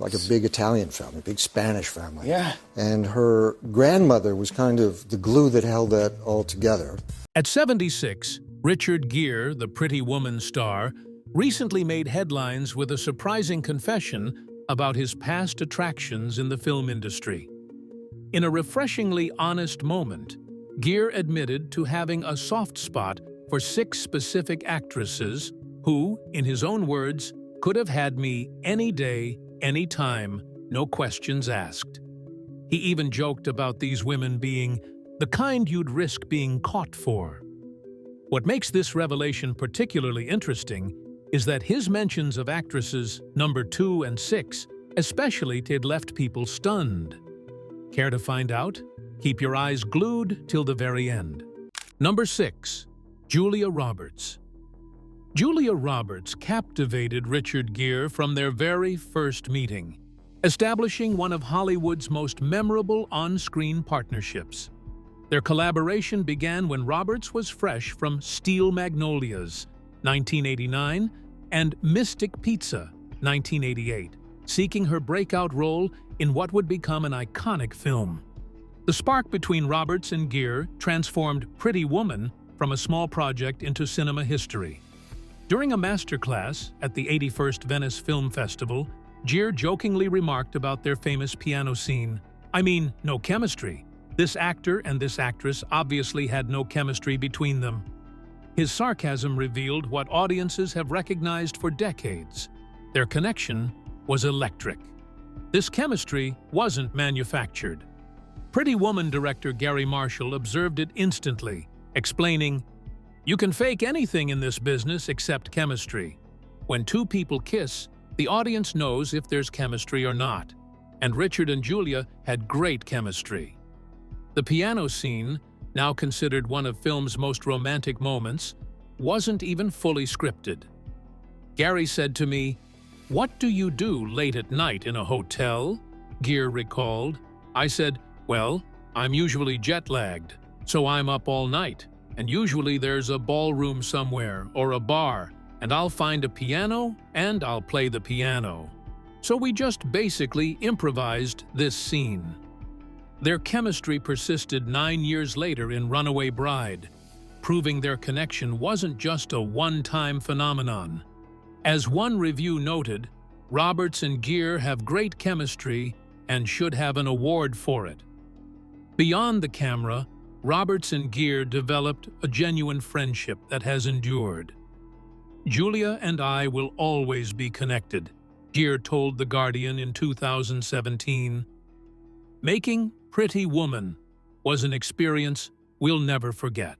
like a big Italian family, a big Spanish family. Yeah. And her grandmother was kind of the glue that held that all together. At 76, Richard Gere, the Pretty Woman star, recently made headlines with a surprising confession about his past attractions in the film industry. In a refreshingly honest moment, Gere admitted to having a soft spot for 6 specific actresses who, in his own words, could have had me any day, any time, no questions asked. He even joked about these women being the kind you'd risk being caught for. What makes this revelation particularly interesting is that his mentions of actresses number 2 and 6 especially had left people stunned. Care to find out? Keep your eyes glued till the very end. Number 6. Julia Roberts. Julia Roberts captivated Richard Gere from their very first meeting, establishing one of Hollywood's most memorable on-screen partnerships. Their collaboration began when Roberts was fresh from Steel Magnolias, 1989, and Mystic Pizza, 1988, seeking her breakout role in what would become an iconic film. The spark between Roberts and Gere transformed Pretty Woman from a small project into cinema history. During a masterclass at the 81st Venice Film Festival, Gere jokingly remarked about their famous piano scene. "I mean, no chemistry. This actor and this actress obviously had no chemistry between them." His sarcasm revealed what audiences have recognized for decades. Their connection was electric. This chemistry wasn't manufactured. Pretty Woman director Gary Marshall observed it instantly, explaining, "You can fake anything in this business except chemistry. When 2 people kiss, the audience knows if there's chemistry or not. And Richard and Julia had great chemistry." The piano scene, now considered one of film's most romantic moments, wasn't even fully scripted. Gary said to me, "What do you do late at night in a hotel?" Gere recalled. I said, "Well, I'm usually jet-lagged, so I'm up all night, and usually there's a ballroom somewhere or a bar, and I'll find a piano and I'll play the piano." So we just basically improvised this scene. Their chemistry persisted 9 years later in Runaway Bride, proving their connection wasn't just a one-time phenomenon. As one review noted, Roberts and Gere have great chemistry and should have an award for it. Beyond the camera, Roberts and Gere developed a genuine friendship that has endured. "Julia and I will always be connected," Gere told The Guardian in 2017. Making Pretty Woman was an experience we'll never forget.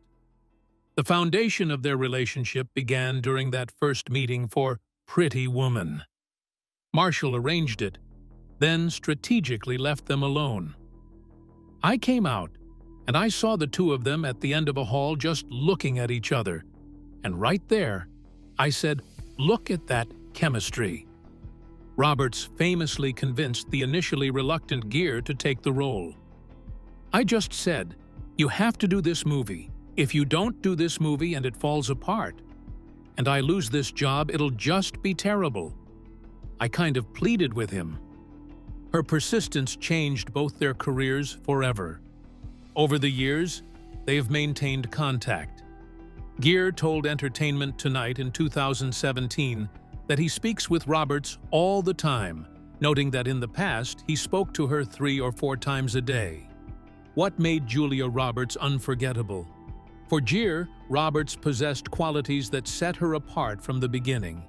The foundation of their relationship began during that first meeting for Pretty Woman. Marshall arranged it, then strategically left them alone. I came out, and I saw the 2 of them at the end of a hall just looking at each other. And right there, I said, "Look at that chemistry." Roberts famously convinced the initially reluctant Gere to take the role. "I just said, you have to do this movie. If you don't do this movie and it falls apart, and I lose this job, it'll just be terrible." I kind of pleaded with him. Her persistence changed both their careers forever. Over the years, they've maintained contact. Gere told Entertainment Tonight in 2017 that he speaks with Roberts all the time, noting that in the past he spoke to her 3 or 4 times a day. What made Julia Roberts unforgettable? For Gere, Roberts possessed qualities that set her apart from the beginning.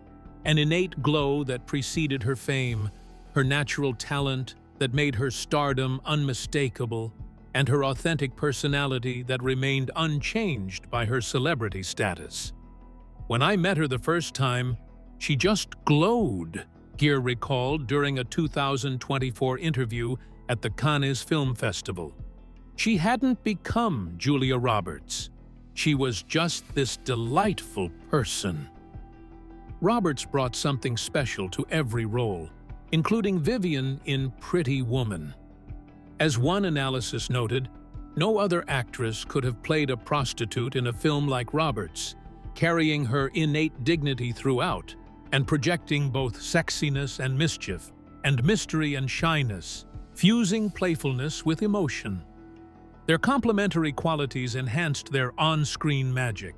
An innate glow that preceded her fame, her natural talent that made her stardom unmistakable, and her authentic personality that remained unchanged by her celebrity status. "When I met her the first time, she just glowed," Gere recalled during a 2024 interview at the Cannes Film Festival. She hadn't become Julia Roberts. She was just this delightful person. Roberts brought something special to every role, including Vivian in Pretty Woman. As one analysis noted, no other actress could have played a prostitute in a film like Roberts, carrying her innate dignity throughout and projecting both sexiness and mischief. and mystery and shyness, fusing playfulness with emotion. Their complementary qualities enhanced their on-screen magic.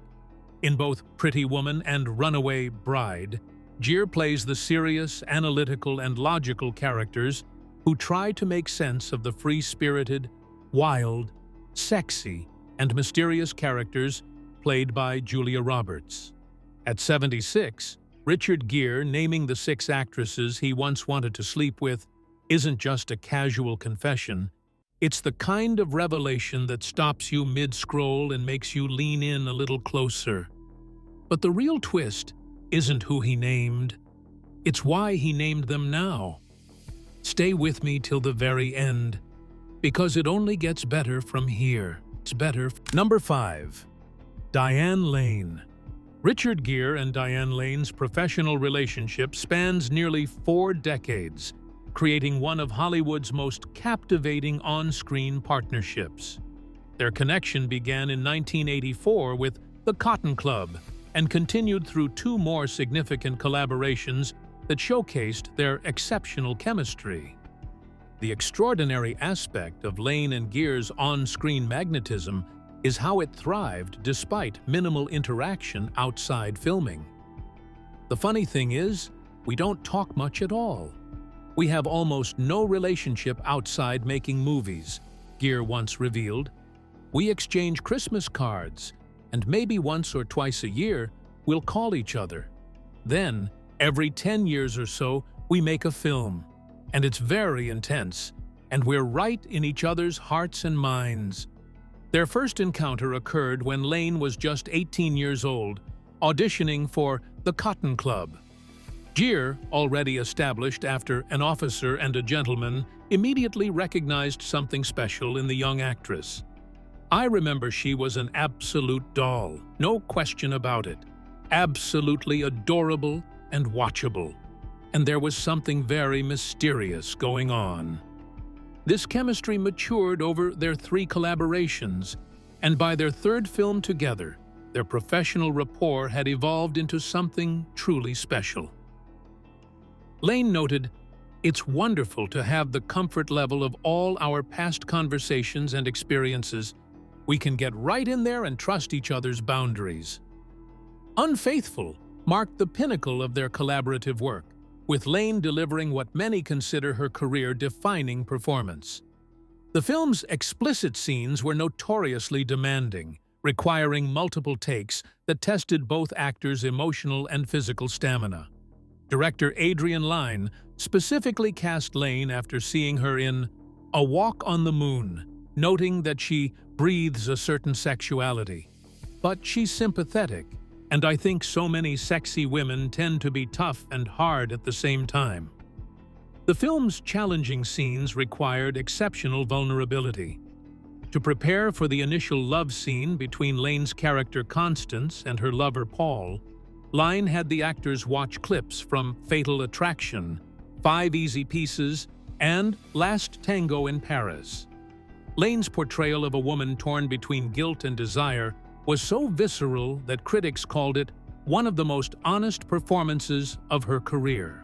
In both Pretty Woman and Runaway Bride, Gere plays the serious, analytical, and logical characters who try to make sense of the free-spirited, wild, sexy, and mysterious characters played by Julia Roberts. At 76, Richard Gere naming the 6 actresses he once wanted to sleep with isn't just a casual confession. It's the kind of revelation that stops you mid-scroll and makes you lean in a little closer. But the real twist isn't who he named. It's why he named them now. Stay with me till the very end, because it only gets better from here. It's better. Number 5. Diane Lane. Richard Gere and Diane Lane's professional relationship spans nearly 4 decades, creating one of Hollywood's most captivating on-screen partnerships. Their connection began in 1984 with The Cotton Club and continued through 2 more significant collaborations that showcased their exceptional chemistry. The extraordinary aspect of Lane and Gere's on-screen magnetism is how it thrived despite minimal interaction outside filming. The funny thing is, we don't talk much at all. We have almost no relationship outside making movies, Gere once revealed. We exchange Christmas cards, and maybe once or twice a year, we'll call each other. Then, every 10 years or so, we make a film, and it's very intense, and we're right in each other's hearts and minds. Their first encounter occurred when Lane was just 18 years old, auditioning for The Cotton Club. Gere, already established after An Officer and a Gentleman, immediately recognized something special in the young actress. I remember she was an absolute doll, no question about it. Absolutely adorable and watchable. And there was something very mysterious going on. This chemistry matured over their 3 collaborations, and by their 3rd film together, their professional rapport had evolved into something truly special. Lane noted, "It's wonderful to have the comfort level of all our past conversations and experiences. We can get right in there and trust each other's boundaries." Unfaithful marked the pinnacle of their collaborative work, with Lane delivering what many consider her career-defining performance. The film's explicit scenes were notoriously demanding, requiring multiple takes that tested both actors' emotional and physical stamina. Director Adrian Lyne specifically cast Lane after seeing her in A Walk on the Moon, noting that she breathes a certain sexuality. But she's sympathetic, and I think so many sexy women tend to be tough and hard at the same time. The film's challenging scenes required exceptional vulnerability. To prepare for the initial love scene between Lane's character Constance and her lover Paul, Lyne had the actors watch clips from Fatal Attraction, 5 Easy Pieces, and Last Tango in Paris. Lane's portrayal of a woman torn between guilt and desire was so visceral that critics called it one of the most honest performances of her career.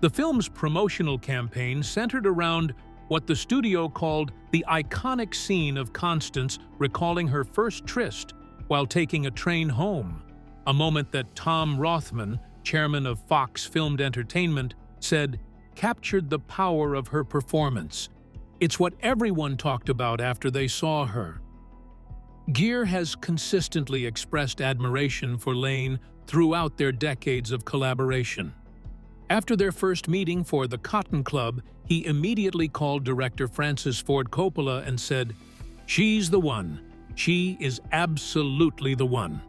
The film's promotional campaign centered around what the studio called the iconic scene of Constance recalling her first tryst while taking a train home, a moment that Tom Rothman, chairman of Fox Filmed Entertainment, said captured the power of her performance. It's what everyone talked about after they saw her. Gere has consistently expressed admiration for Lane throughout their decades of collaboration. After their first meeting for The Cotton Club, he immediately called director Francis Ford Coppola and said, "She's the one. She is absolutely the one."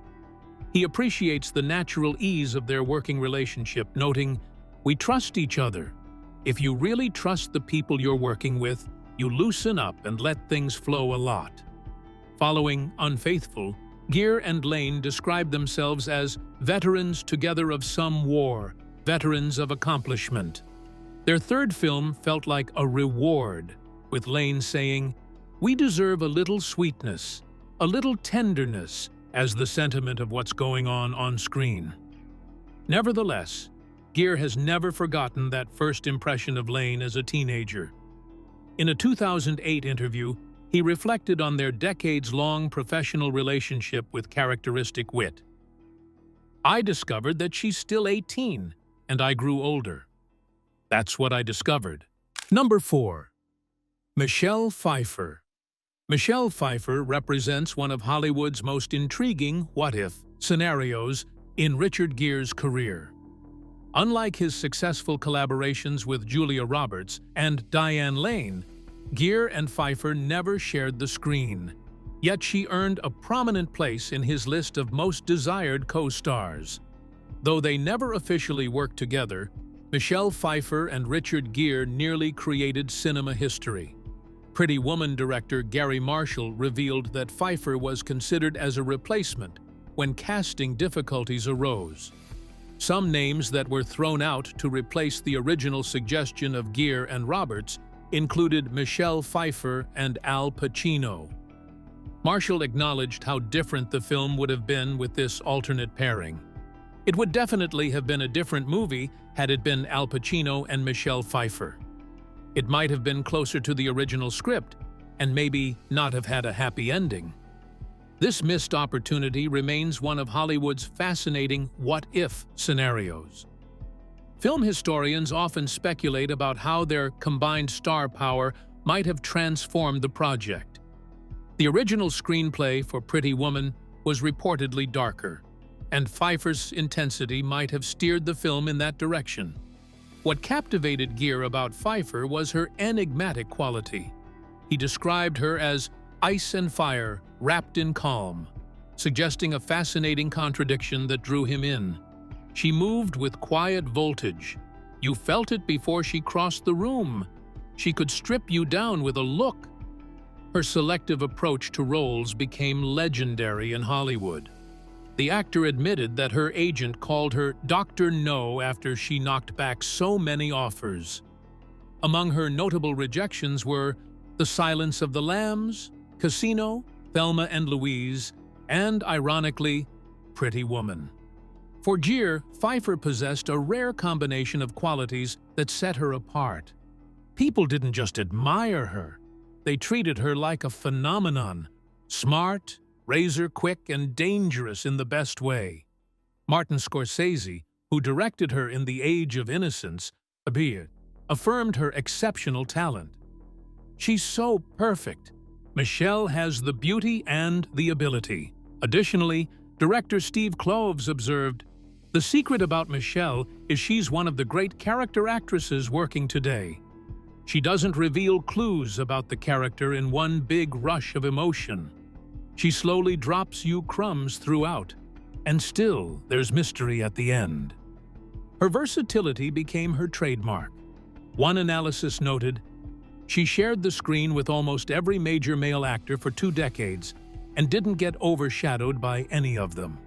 He appreciates the natural ease of their working relationship, noting, "We trust each other. If you really trust the people you're working with, you loosen up and let things flow a lot." Following Unfaithful, Gere and Lane described themselves as veterans together of some war, veterans of accomplishment. Their 3rd film felt like a reward, with Lane saying, "We deserve a little sweetness, a little tenderness," as the sentiment of what's going on screen. Nevertheless, Gere has never forgotten that first impression of Lane as a teenager. In a 2008 interview, he reflected on their decades-long professional relationship with characteristic wit. "I discovered that she's still 18, and I grew older. That's what I discovered." Number 4. Michelle Pfeiffer. Michelle Pfeiffer represents one of Hollywood's most intriguing what-if scenarios in Richard Gere's career. Unlike his successful collaborations with Julia Roberts and Diane Lane, Gere and Pfeiffer never shared the screen. Yet she earned a prominent place in his list of most desired co-stars. Though they never officially worked together, Michelle Pfeiffer and Richard Gere nearly created cinema history. Pretty Woman director Gary Marshall revealed that Pfeiffer was considered as a replacement when casting difficulties arose. Some names that were thrown out to replace the original suggestion of Gere and Roberts included Michelle Pfeiffer and Al Pacino. Marshall acknowledged how different the film would have been with this alternate pairing. It would definitely have been a different movie had it been Al Pacino and Michelle Pfeiffer. It might have been closer to the original script and maybe not have had a happy ending. This missed opportunity remains one of Hollywood's fascinating what-if scenarios. Film historians often speculate about how their combined star power might have transformed the project. The original screenplay for Pretty Woman was reportedly darker, and Pfeiffer's intensity might have steered the film in that direction. What captivated Gere about Pfeiffer was her enigmatic quality. He described her as ice and fire wrapped in calm, suggesting a fascinating contradiction that drew him in. She moved with quiet voltage. You felt it before she crossed the room. She could strip you down with a look. Her selective approach to roles became legendary in Hollywood. The actor admitted that her agent called her Dr. No after she knocked back so many offers. Among her notable rejections were The Silence of the Lambs, Casino, Thelma and Louise, and, ironically, Pretty Woman. For Gere, Pfeiffer possessed a rare combination of qualities that set her apart. People didn't just admire her. They treated her like a phenomenon, smart, razor-quick, and dangerous in the best way. Martin Scorsese, who directed her in The Age of Innocence, affirmed her exceptional talent. She's so perfect. Michelle has the beauty and the ability. Additionally, director Steve Kloves observed, "The secret about Michelle is she's one of the great character actresses working today. She doesn't reveal clues about the character in one big rush of emotion. She slowly drops you crumbs throughout, and still there's mystery at the end." Her versatility became her trademark. One analysis noted, "She shared the screen with almost every major male actor for 2 decades and didn't get overshadowed by any of them."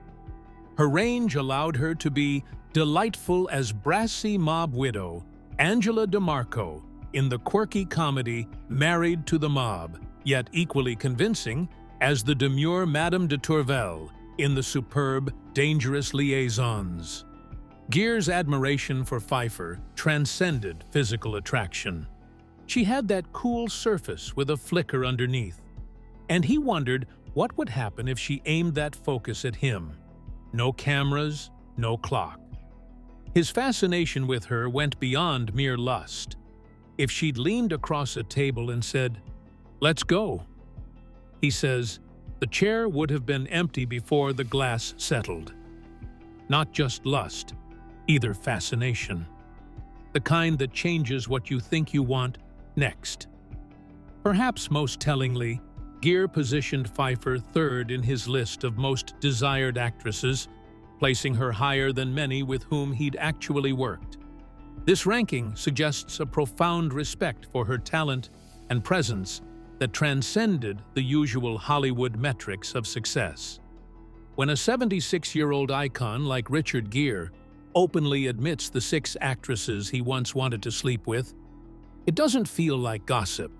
Her range allowed her to be delightful as brassy mob widow Angela DeMarco in the quirky comedy Married to the Mob, yet equally convincing as the demure Madame de Tourvel in the superb Dangerous Liaisons. Gere's admiration for Pfeiffer transcended physical attraction. She had that cool surface with a flicker underneath, and he wondered what would happen if she aimed that focus at him. No cameras, no clock. His fascination with her went beyond mere lust. If she'd leaned across a table and said, "Let's go," he says, the chair would have been empty before the glass settled. Not just lust, either fascination. The kind that changes what you think you want next. Perhaps most tellingly, Gere positioned Pfeiffer third in his list of most desired actresses, placing her higher than many with whom he'd actually worked. This ranking suggests a profound respect for her talent and presence that transcended the usual Hollywood metrics of success. When a 76-year-old icon like Richard Gere openly admits the 6 actresses he once wanted to sleep with, it doesn't feel like gossip.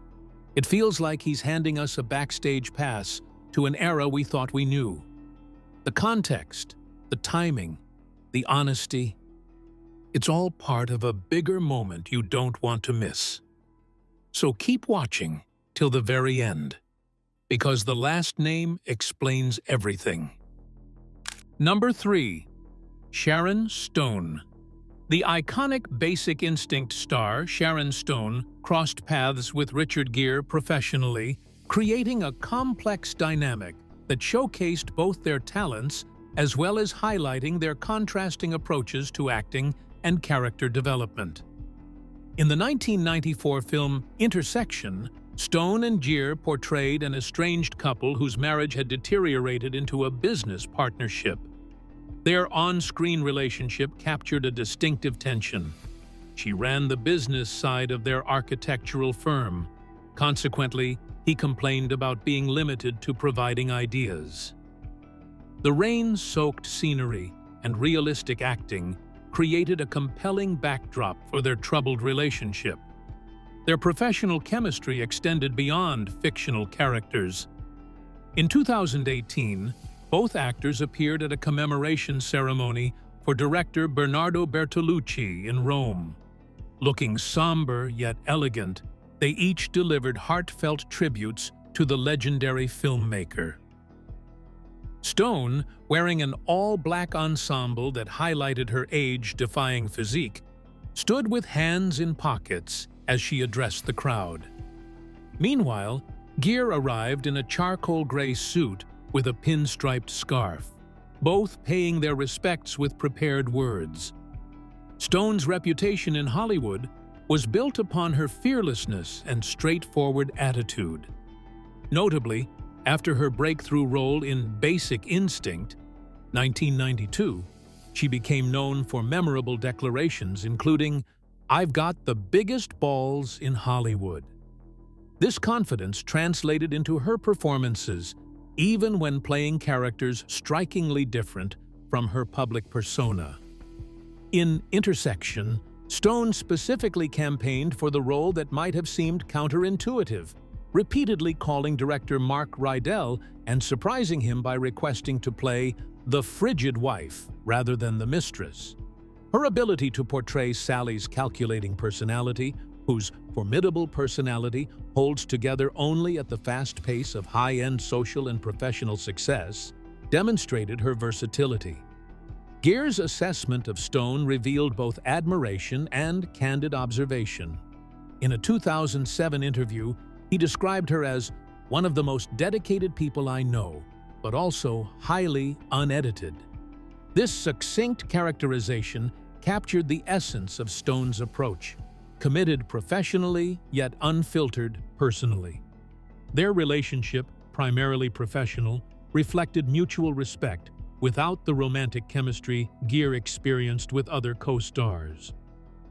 It feels like he's handing us a backstage pass to an era we thought we knew. The context, the timing, the honesty. It's all part of a bigger moment you don't want to miss. So keep watching till the very end, because the last name explains everything. Number 3. Sharon Stone. The iconic Basic Instinct star Sharon Stone crossed paths with Richard Gere professionally, creating a complex dynamic that showcased both their talents as well as highlighting their contrasting approaches to acting and character development. In the 1994 film Intersection, Stone and Gere portrayed an estranged couple whose marriage had deteriorated into a business partnership. Their on-screen relationship captured a distinctive tension. She ran the business side of their architectural firm. Consequently, he complained about being limited to providing ideas. The rain-soaked scenery and realistic acting created a compelling backdrop for their troubled relationship. Their professional chemistry extended beyond fictional characters. In 2018, both actors appeared at a commemoration ceremony for director Bernardo Bertolucci in Rome. Looking somber yet elegant, they each delivered heartfelt tributes to the legendary filmmaker. Stone, wearing an all-black ensemble that highlighted her age-defying physique, stood with hands in pockets as she addressed the crowd. Meanwhile, Gere arrived in a charcoal gray suit with a pinstriped scarf, both paying their respects with prepared words. Stone's reputation in Hollywood was built upon her fearlessness and straightforward attitude. Notably, after her breakthrough role in Basic Instinct, 1992, she became known for memorable declarations including, "I've got the biggest balls in Hollywood." This confidence translated into her performances, even when playing characters strikingly different from her public persona. In Intersection, Stone specifically campaigned for the role that might have seemed counterintuitive, repeatedly calling director Mark Rydell and surprising him by requesting to play the frigid wife rather than the mistress. Her ability to portray Sally's calculating personality, whose formidable personality holds together only at the fast pace of high-end social and professional success, demonstrated her versatility. Gere's assessment of Stone revealed both admiration and candid observation. In a 2007 interview, he described her as one of the most dedicated people I know, but also highly unedited. This succinct characterization captured the essence of Stone's approach, committed professionally yet unfiltered personally. Their relationship, primarily professional, reflected mutual respect without the romantic chemistry Gere experienced with other co-stars.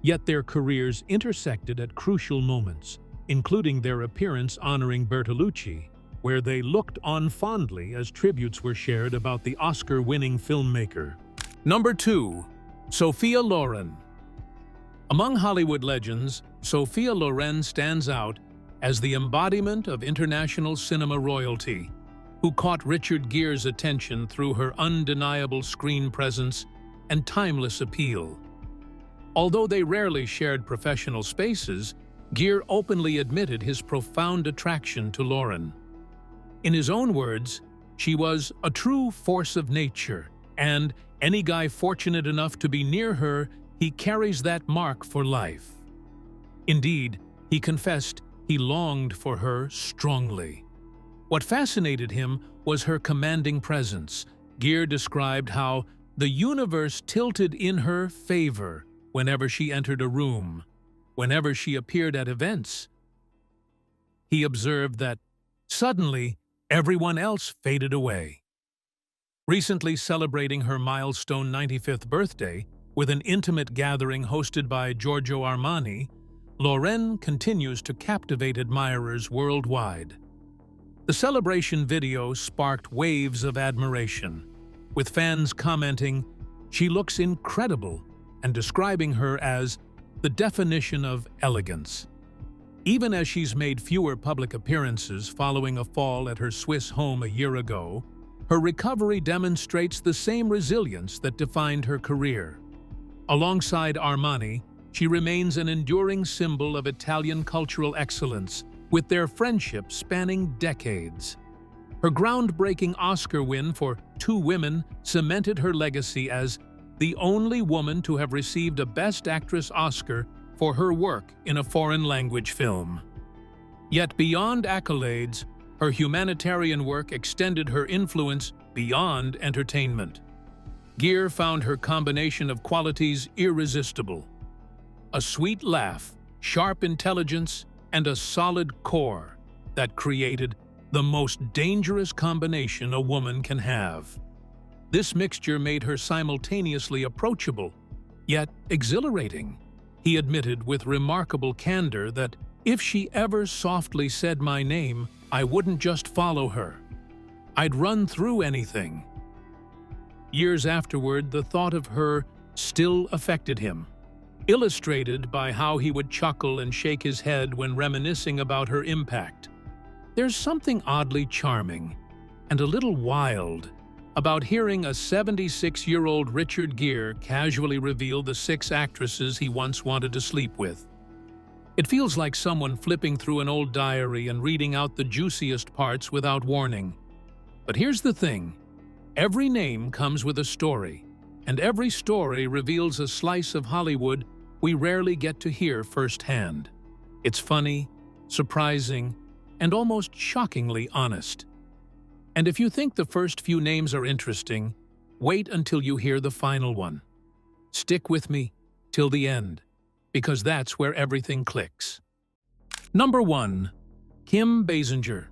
Yet their careers intersected at crucial moments, including their appearance honoring Bertolucci, where they looked on fondly as tributes were shared about the Oscar-winning filmmaker. Number 2. Sophia Loren. Among Hollywood legends, Sophia Loren stands out as the embodiment of international cinema royalty, who caught Richard Gere's attention through her undeniable screen presence and timeless appeal. Although they rarely shared professional spaces, Gere openly admitted his profound attraction to Loren. In his own words, she was a true force of nature, and any guy fortunate enough to be near her, he carries that mark for life. Indeed, he confessed he longed for her strongly. What fascinated him was her commanding presence. Gere described how the universe tilted in her favor whenever she entered a room, whenever she appeared at events. He observed that suddenly everyone else faded away. Recently celebrating her milestone 95th birthday with an intimate gathering hosted by Giorgio Armani, Loren continues to captivate admirers worldwide. The celebration video sparked waves of admiration, with fans commenting, "She looks incredible," and describing her as the definition of elegance. Even as she's made fewer public appearances following a fall at her Swiss home a year ago, her recovery demonstrates the same resilience that defined her career. Alongside Armani, she remains an enduring symbol of Italian cultural excellence, with their friendship spanning decades. Her groundbreaking Oscar win for Two Women cemented her legacy as the only woman to have received a Best Actress Oscar for her work in a foreign-language film. Yet beyond accolades, her humanitarian work extended her influence beyond entertainment. Gere found her combination of qualities irresistible: a sweet laugh, sharp intelligence, and a solid core that created the most dangerous combination a woman can have. This mixture made her simultaneously approachable, yet exhilarating. He admitted with remarkable candor that if she ever softly said my name, I wouldn't just follow her. I'd run through anything. Years afterward, the thought of her still affected him, illustrated by how he would chuckle and shake his head when reminiscing about her impact. There's something oddly charming and a little wild about hearing a 76-year-old Richard Gere casually reveal the 6 actresses he once wanted to sleep with. It feels like someone flipping through an old diary and reading out the juiciest parts without warning. But here's the thing: every name comes with a story, and every story reveals a slice of Hollywood we rarely get to hear firsthand. It's funny, surprising, and almost shockingly honest. And if you think the first few names are interesting, wait until you hear the final one. Stick with me till the end, because that's where everything clicks. Number 1. Kim Basinger.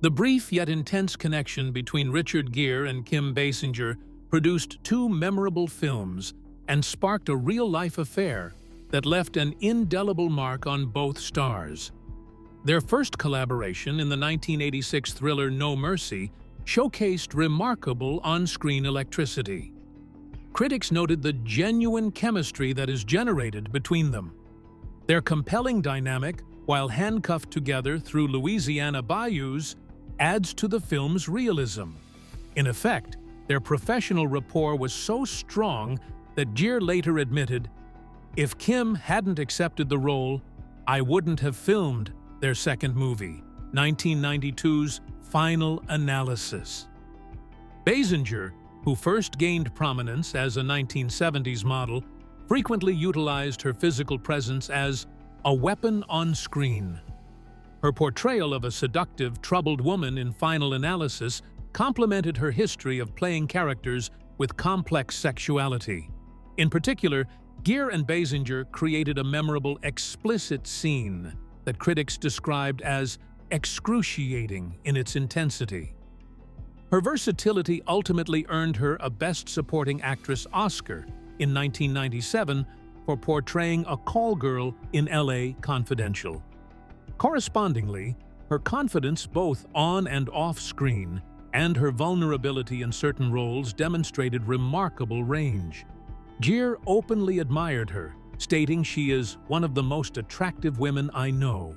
The brief yet intense connection between Richard Gere and Kim Basinger produced 2 memorable films and sparked a real-life affair that left an indelible mark on both stars. Their first collaboration in the 1986 thriller No Mercy showcased remarkable on-screen electricity. Critics noted the genuine chemistry that is generated between them. Their compelling dynamic, while handcuffed together through Louisiana bayous, adds to the film's realism. In effect, their professional rapport was so strong that Gere later admitted, "If Kim hadn't accepted the role, I wouldn't have filmed their second movie," 1992's Final Analysis. Basinger, who first gained prominence as a 1970s model, frequently utilized her physical presence as a weapon on screen. Her portrayal of a seductive, troubled woman in Final Analysis complemented her history of playing characters with complex sexuality. In particular, Gere and Basinger created a memorable explicit scene that critics described as excruciating in its intensity. Her versatility ultimately earned her a Best Supporting Actress Oscar in 1997 for portraying a call girl in LA Confidential. Correspondingly, her confidence both on and off screen and her vulnerability in certain roles demonstrated remarkable range. Gere openly admired her, stating she is one of the most attractive women I know.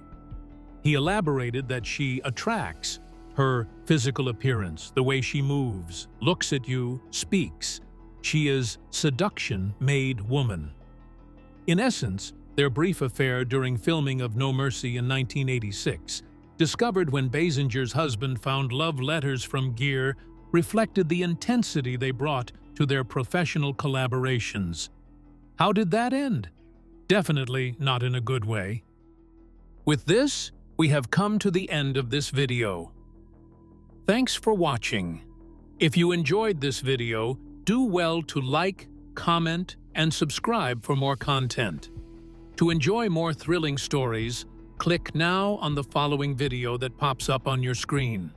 He elaborated that she attracts her physical appearance, the way she moves, looks at you, speaks. She is seduction-made woman. In essence, their brief affair during filming of No Mercy in 1986, discovered when Basinger's husband found love letters from Gere, reflected the intensity they brought to their professional collaborations. How did that end? Definitely not in a good way. With this, we have come to the end of this video. Thanks for watching. If you enjoyed this video, do well to like, comment, and subscribe for more content. To enjoy more thrilling stories, click now on the following video that pops up on your screen.